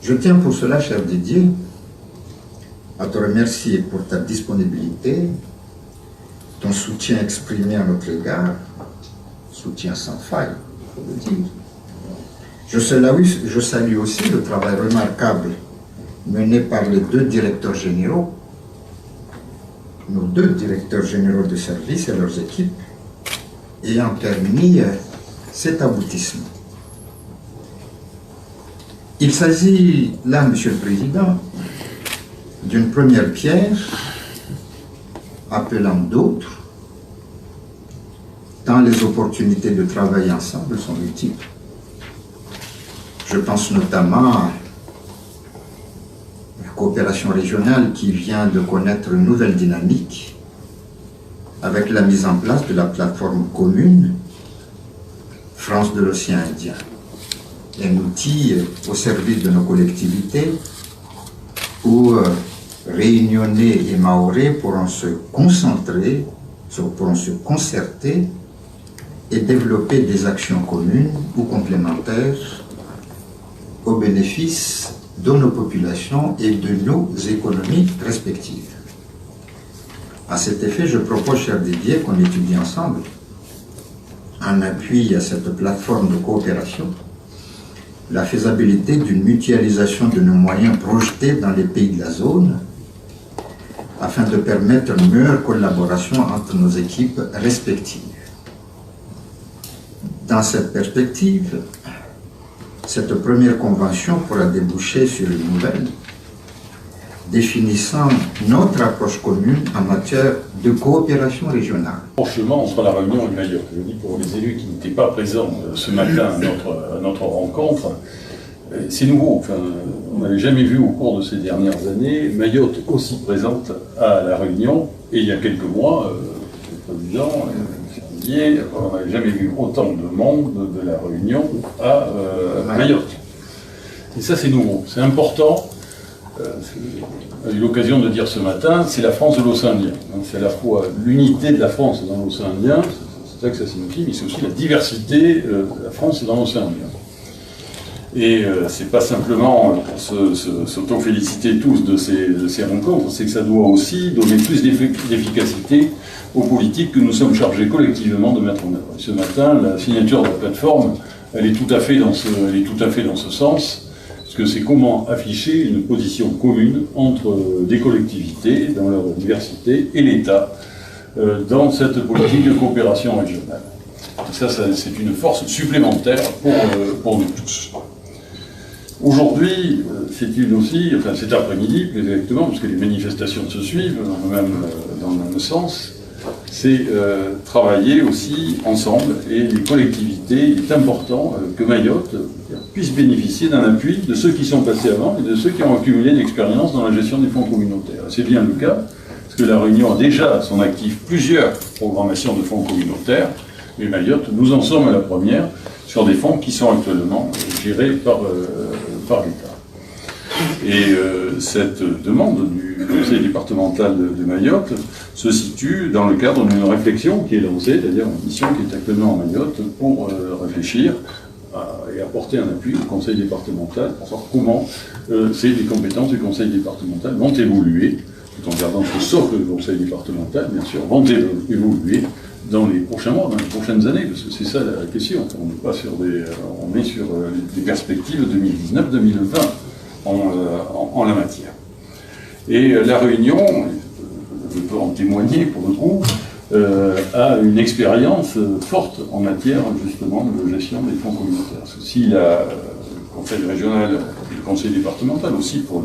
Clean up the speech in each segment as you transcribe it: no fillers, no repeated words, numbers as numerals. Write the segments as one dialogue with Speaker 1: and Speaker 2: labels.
Speaker 1: Je tiens pour cela, cher Didier, à te remercier pour ta disponibilité, ton soutien exprimé à notre égard, soutien sans faille, il faut le dire. Je salue aussi le travail remarquable mené par les deux directeurs généraux, nos deux directeurs généraux de service et leurs équipes, ayant permis cet aboutissement. Il s'agit là, Monsieur le Président, d'une première pierre appelant d'autres, tant les opportunités de travailler ensemble sont multiples. Je pense notamment à la coopération régionale qui vient de connaître une nouvelle dynamique avec la mise en place de la plateforme commune France de l'océan Indien. Un outil au service de nos collectivités où Réunionnais et Mahorais pourront se concentrer, pourront se concerter et développer des actions communes ou complémentaires au bénéfice de nos populations et de nos économies respectives. À cet effet, je propose, cher Didier, qu'on étudie ensemble, en appui à cette plateforme de coopération, la faisabilité d'une mutualisation de nos moyens projetés dans les pays de la zone afin de permettre une meilleure collaboration entre nos équipes respectives. Dans cette perspective, cette première convention pourra déboucher sur une nouvelle définissant notre approche commune en matière de coopération régionale.
Speaker 2: Franchement, entre la Réunion et Mayotte, je dis pour les élus qui n'étaient pas présents ce matin à notre rencontre, c'est nouveau. Enfin, on n'avait jamais vu au cours de ces dernières années Mayotte aussi présente à la Réunion. Et il y a quelques mois, le président Didier, on n'avait jamais vu autant de monde de la Réunion à Mayotte. Et ça, c'est nouveau, c'est important. J'ai eu l'occasion de dire ce matin, c'est la France de l'océan Indien. C'est à la fois l'unité de la France dans l'océan Indien, c'est ça que ça signifie, mais c'est aussi la diversité de la France dans l'océan Indien. Et c'est pas simplement s'auto-féliciter tous de ces rencontres, c'est que ça doit aussi donner plus d'efficacité aux politiques que nous sommes chargés collectivement de mettre en œuvre. Et ce matin, la signature de la plateforme, elle est tout à fait dans ce sens. Que c'est comment afficher une position commune entre des collectivités dans leur diversité et l'État dans cette politique de coopération régionale. Et ça c'est une force supplémentaire pour nous tous. Aujourd'hui, cet après-midi plus exactement, parce que les manifestations se suivent dans le même sens, c'est travailler aussi ensemble, et les collectivités, il est important que Mayotte puisse bénéficier d'un appui de ceux qui sont passés avant et de ceux qui ont accumulé l'expérience dans la gestion des fonds communautaires. C'est bien le cas, parce que la Réunion a déjà à son actif plusieurs programmations de fonds communautaires, mais Mayotte, nous en sommes à la première, sur des fonds qui sont actuellement gérés par l'État. Et cette demande du Conseil départemental de Mayotte se situe dans le cadre d'une réflexion qui est lancée, c'est-à-dire une mission qui est actuellement à Mayotte pour réfléchir et apporter un appui au Conseil départemental pour savoir comment les compétences du Conseil départemental vont évoluer, tout en gardant ce socle du Conseil départemental, bien sûr, vont évoluer dans les prochains mois, dans les prochaines années, parce que c'est ça la question. On est sur des perspectives 2019-2020 en la matière. Et la Réunion, je peux en témoigner pour le coup, a une expérience forte en matière justement de gestion des fonds communautaires. Si le Conseil régional et le Conseil départemental aussi ont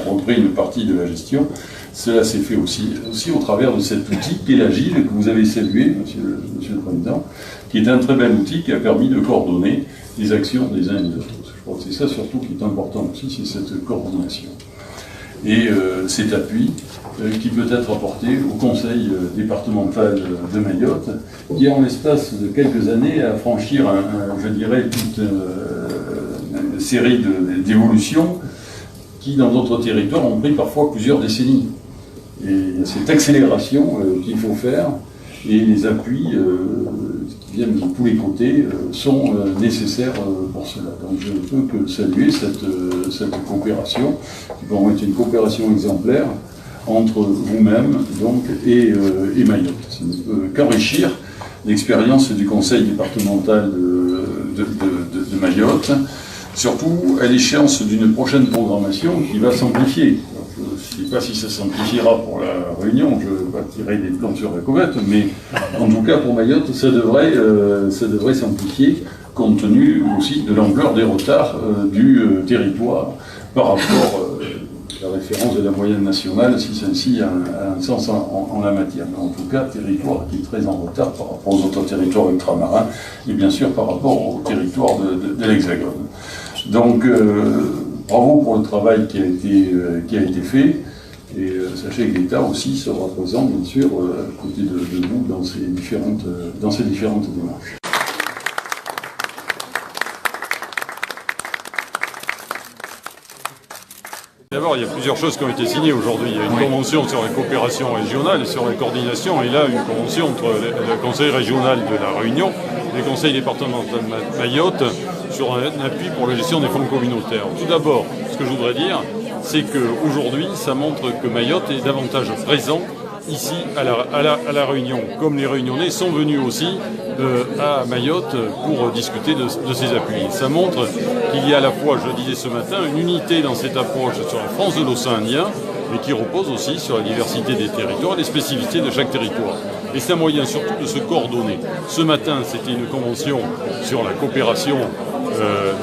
Speaker 2: repris une partie de la gestion, cela s'est fait aussi au travers de cet outil qui est l'Agile, que vous avez salué, Monsieur le Président, qui est un très bel outil qui a permis de coordonner les actions des uns et des autres. Je crois que c'est ça surtout qui est important aussi, c'est cette coordination. Et cet appui qui peut être apporté au Conseil départemental de Mayotte, qui en l'espace de quelques années a franchi je dirais, toute une série d'évolutions qui, dans d'autres territoires, ont pris parfois plusieurs décennies. Et il y a cette accélération qu'il faut faire, et les appuis viennent de tous les côtés sont nécessaires pour cela. Donc je ne peux que saluer cette coopération, qui va être une coopération exemplaire entre vous-même donc, et Mayotte. Ça ne peut qu'enrichir l'expérience du conseil départemental de Mayotte, surtout à l'échéance d'une prochaine programmation qui va s'amplifier. Je ne sais pas si ça s'amplifiera pour la Réunion, je ne vais pas tirer des plans sur la comète, mais en tout cas pour Mayotte, ça devrait s'amplifier compte tenu aussi de l'ampleur des retards du territoire par rapport à la référence de la moyenne nationale, si celle-ci a un sens en la matière. Mais en tout cas, territoire qui est très en retard par rapport aux autres territoires ultramarins et bien sûr par rapport au territoire de l'Hexagone. Donc, bravo pour le travail qui a été fait, et sachez que l'État aussi sera présent, bien sûr, à côté de vous dans ces différentes démarches.
Speaker 3: D'abord, il y a plusieurs choses qui ont été signées aujourd'hui. Il y a une convention sur la coopération régionale et sur la coordination, et là, une convention entre le Conseil régional de la Réunion et le Conseil départemental de Mayotte sur un appui pour la gestion des fonds communautaires. Tout d'abord, ce que je voudrais dire, c'est qu'aujourd'hui, ça montre que Mayotte est davantage présent ici à la Réunion, comme les Réunionnais sont venus aussi à Mayotte pour discuter de ces appuis. Ça montre qu'il y a à la fois, je le disais ce matin, une unité dans cette approche sur la France de l'océan Indien, mais qui repose aussi sur la diversité des territoires et les spécificités de chaque territoire. Et c'est un moyen surtout de se coordonner. Ce matin, c'était une convention sur la coopération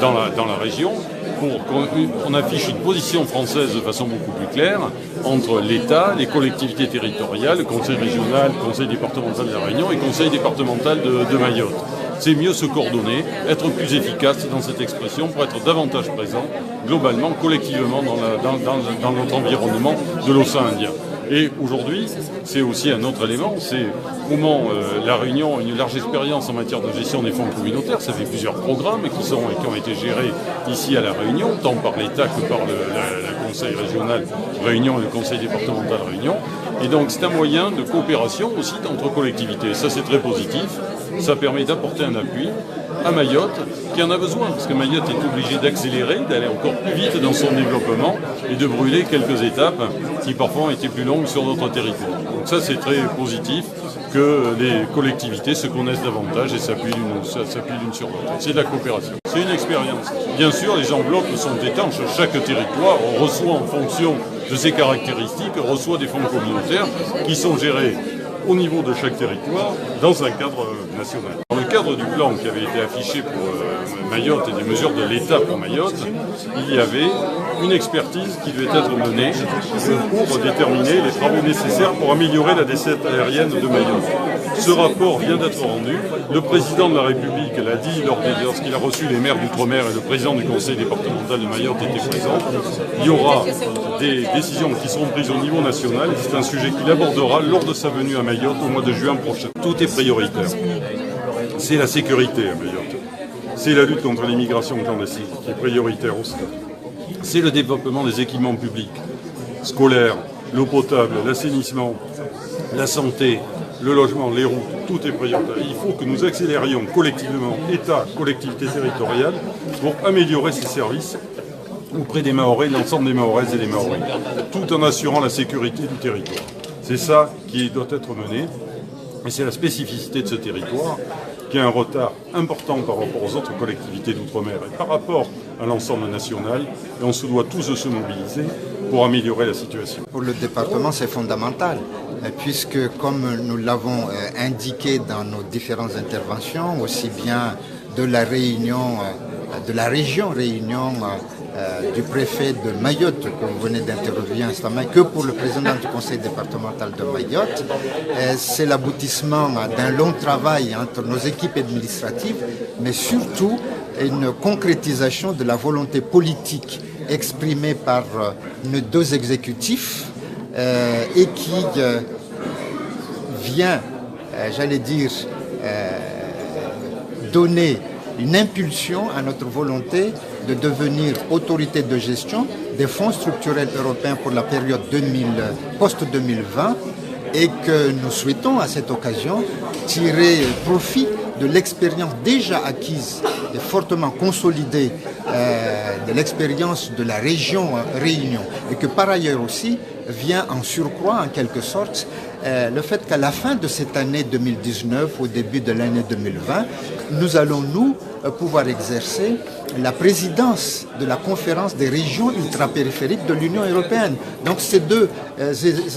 Speaker 3: dans la région, pour qu'on affiche une position française de façon beaucoup plus claire entre l'État, les collectivités territoriales, le Conseil régional, le Conseil départemental de la Réunion et le Conseil départemental de Mayotte. C'est mieux se coordonner, être plus efficace dans cette expression pour être davantage présent, globalement, collectivement, dans notre environnement de l'océan Indien. Et aujourd'hui, c'est aussi un autre élément, c'est comment la Réunion a une large expérience en matière de gestion des fonds communautaires. Ça fait plusieurs programmes qui ont été gérés ici à la Réunion, tant par l'État que par le Conseil régional Réunion et le Conseil départemental Réunion. Et donc c'est un moyen de coopération aussi entre collectivités. Ça c'est très positif, ça permet d'apporter un appui à Mayotte qui en a besoin, parce que Mayotte est obligée d'accélérer, d'aller encore plus vite dans son développement et de brûler quelques étapes qui parfois ont été plus longues sur d'autres territoires. Donc ça c'est très positif que les collectivités se connaissent davantage et s'appuient l'une sur l'autre. C'est de la coopération. C'est une expérience. Bien sûr, les enveloppes sont étanches. Chaque territoire reçoit en fonction de ses caractéristiques, reçoit des fonds communautaires qui sont gérés au niveau de chaque territoire dans un cadre national. Dans le cadre du plan qui avait été affiché pour Mayotte et des mesures de l'État pour Mayotte, il y avait une expertise qui devait être menée pour déterminer les travaux nécessaires pour améliorer la desserte aérienne de Mayotte. Ce rapport vient d'être rendu. Le président de la République l'a dit lorsqu'il a reçu les maires d'outre-mer et le président du conseil départemental de Mayotte était présent. Il y aura des décisions qui seront prises au niveau national et c'est un sujet qu'il abordera lors de sa venue à Mayotte au mois de juin prochain. Tout est prioritaire. C'est la sécurité à Mayotte. C'est la lutte contre l'immigration clandestine qui est prioritaire aussi. C'est le développement des équipements publics, scolaires, l'eau potable, l'assainissement, la santé, le logement, les routes, tout est prioritaire. Il faut que nous accélérions collectivement, État, collectivités territoriales, pour améliorer ces services auprès des Mahorais, l'ensemble des Mahoraises et des Mahorais, tout en assurant la sécurité du territoire. C'est ça qui doit être mené, et c'est la spécificité de ce territoire, qui a un retard important par rapport aux autres collectivités d'outre-mer et par rapport à l'ensemble national, et on se doit tous de se mobiliser pour améliorer la situation.
Speaker 4: Pour le département, c'est fondamental, puisque comme nous l'avons indiqué dans nos différentes interventions, aussi bien de la réunion, de la région Réunion, du préfet de Mayotte, que vous venez d'interroger instamment, que pour le président du conseil départemental de Mayotte, c'est l'aboutissement d'un long travail entre nos équipes administratives, mais surtout une concrétisation de la volonté politique exprimée par nos deux exécutifs et qui vient, j'allais dire, donner une impulsion à notre volonté de devenir autorité de gestion des fonds structurels européens pour la période post-2020 et que nous souhaitons à cette occasion tirer profit de l'expérience déjà acquise et fortement consolidée de l'expérience de la région Réunion, et que par ailleurs aussi vient en surcroît en quelque sorte le fait qu'à la fin de cette année 2019, au début de l'année 2020, nous allons pouvoir exercer la présidence de la conférence des régions ultrapériphériques de l'Union européenne. Donc ces deux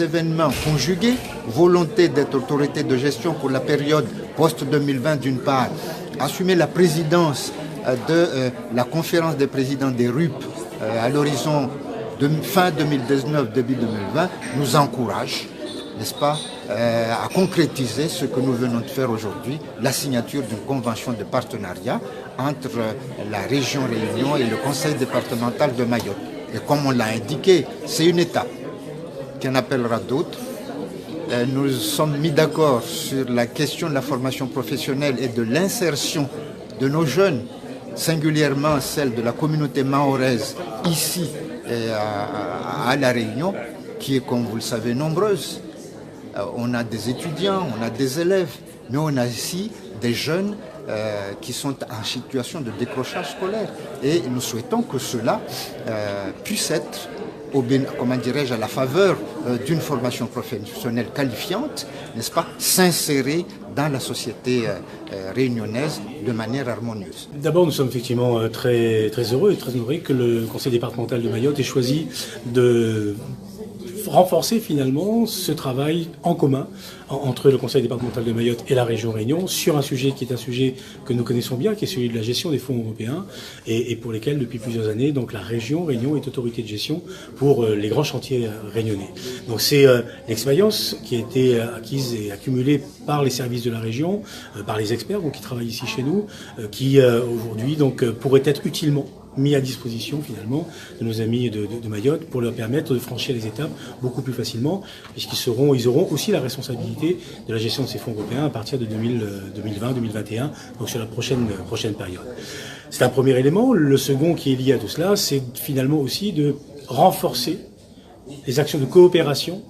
Speaker 4: événements conjugués, volonté d'être autorité de gestion pour la période post-2020 d'une part, assumer la présidence de la conférence des présidents des RUP à l'horizon de fin 2019, début 2020, nous encourage, n'est-ce pas, à concrétiser ce que nous venons de faire aujourd'hui, la signature d'une convention de partenariat entre la région Réunion et le conseil départemental de Mayotte. Et comme on l'a indiqué, c'est une étape qui en appellera d'autres. Nous sommes mis d'accord sur la question de la formation professionnelle et de l'insertion de nos jeunes, singulièrement celle de la communauté mahoraise ici à La Réunion, qui est, comme vous le savez, nombreuse. On a des étudiants, on a des élèves, mais on a aussi des jeunes qui sont en situation de décrochage scolaire. Et nous souhaitons que cela puisse être, comment dirais-je, à la faveur d'une formation professionnelle qualifiante, n'est-ce pas, s'insérer dans la société réunionnaise de manière harmonieuse.
Speaker 5: D'abord, nous sommes effectivement très heureux et très honorés que le conseil départemental de Mayotte ait choisi de renforcer finalement ce travail en commun entre le conseil départemental de Mayotte et la région Réunion sur un sujet qui est un sujet que nous connaissons bien, qui est celui de la gestion des fonds européens et pour lesquels depuis plusieurs années donc la région Réunion est autorité de gestion pour les grands chantiers réunionnais. Donc c'est l'expérience qui a été acquise et accumulée par les services de la région, par les experts donc qui travaillent ici chez nous, qui aujourd'hui donc pourraient être utilement mis à disposition finalement de nos amis de Mayotte pour leur permettre de franchir les étapes beaucoup plus facilement, puisqu'ils auront aussi la responsabilité de la gestion de ces fonds européens à partir de 2020-2021, donc sur la prochaine période. C'est un premier élément. Le second qui est lié à tout cela, c'est finalement aussi de renforcer les actions de coopération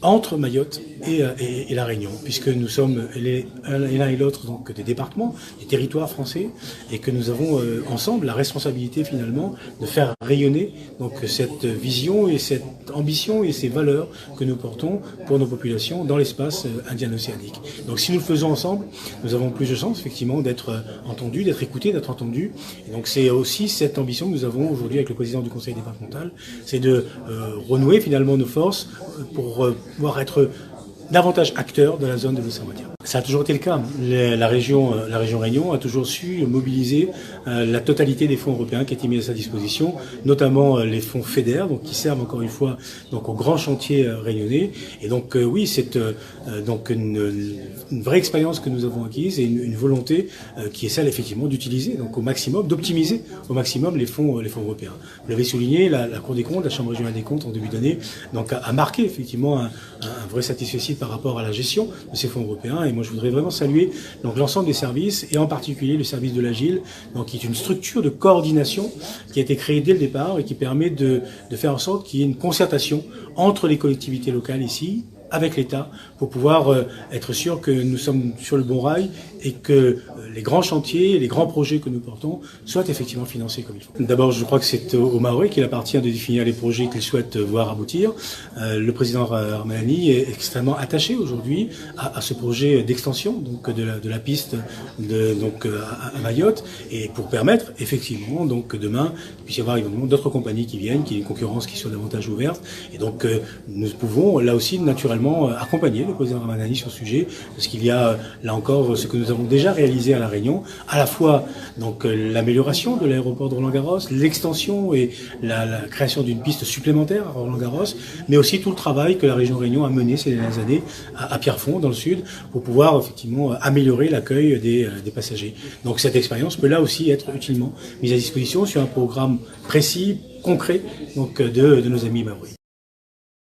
Speaker 5: entre Mayotte et la Réunion, puisque nous sommes l'un et l'autre donc des départements, des territoires français, et que nous avons ensemble la responsabilité finalement de faire rayonner donc cette vision et cette ambition et ces valeurs que nous portons pour nos populations dans l'espace indien-océanique. Donc si nous le faisons ensemble, nous avons plus de chances effectivement d'être entendus, d'être écoutés, d'être entendus. Et donc c'est aussi cette ambition que nous avons aujourd'hui avec le président du conseil départemental, c'est de renouer finalement nos forces pour pouvoir être davantage acteurs de la zone de l'océan Indien. Ça a toujours été le cas. La région Réunion a toujours su mobiliser la totalité des fonds européens qui étaient mis à sa disposition, notamment les fonds FEDER, donc qui servent encore une fois donc aux grands chantiers réunionnais. Et donc oui, c'est donc une vraie expérience que nous avons acquise et une volonté qui est celle effectivement d'utiliser donc au maximum, d'optimiser au maximum les fonds européens. Vous l'avez souligné, la Cour des comptes, la Chambre régionale des comptes en début d'année, donc a marqué effectivement un vrai satisfecit par rapport à la gestion de ces fonds européens. Et moi, je voudrais vraiment saluer donc l'ensemble des services et en particulier le service de l'Agile, donc qui est une structure de coordination qui a été créée dès le départ et qui permet de faire en sorte qu'il y ait une concertation entre les collectivités locales ici, avec l'État, pour pouvoir être sûr que nous sommes sur le bon rail et que les grands chantiers, les grands projets que nous portons soient effectivement financés comme il faut. D'abord, je crois que c'est aux Mahorais qu'il appartient de définir les projets qu'ils souhaitent voir aboutir. Le président Armelani est extrêmement attaché aujourd'hui à ce projet d'extension donc de la piste à Mayotte, et pour permettre effectivement donc que demain il puisse y avoir évidemment d'autres compagnies qui viennent, qu'il y ait une concurrence qui soit davantage ouverte, et donc nous pouvons là aussi naturellement accompagner le président Armelani sur ce sujet, parce qu'il y a là encore ce que nous avons déjà réalisé à La Réunion, à la fois donc l'amélioration de l'aéroport de Roland-Garros, l'extension et la création d'une piste supplémentaire à Roland-Garros, mais aussi tout le travail que la région Réunion a mené ces dernières années à Pierrefonds dans le sud pour pouvoir effectivement améliorer l'accueil des passagers. Donc cette expérience peut là aussi être utilement mise à disposition sur un programme précis, concret donc de nos amis maoris.